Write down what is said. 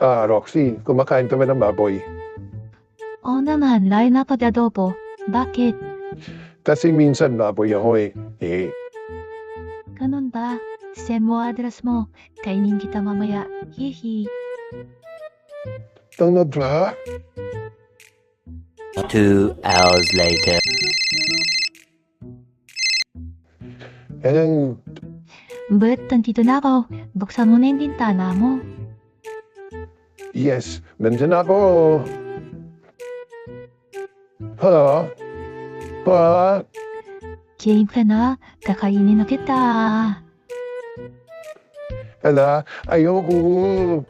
Roxy, kumakain ka ba ng baboy? Oo naman, lalo na pag adobo. Bakit? Kasi minsan baboy ako eh. Ganun ba? Send mo address mo. Kainin kita mamaya. Hihi. Ano ba? 2 hours later. Anong, But, nandito na ako. Buksan mo na yung bintana mo. yes, nandyan ako. Hello? Pa? Game ka na. Kakainin na kita. Hala, ayoko.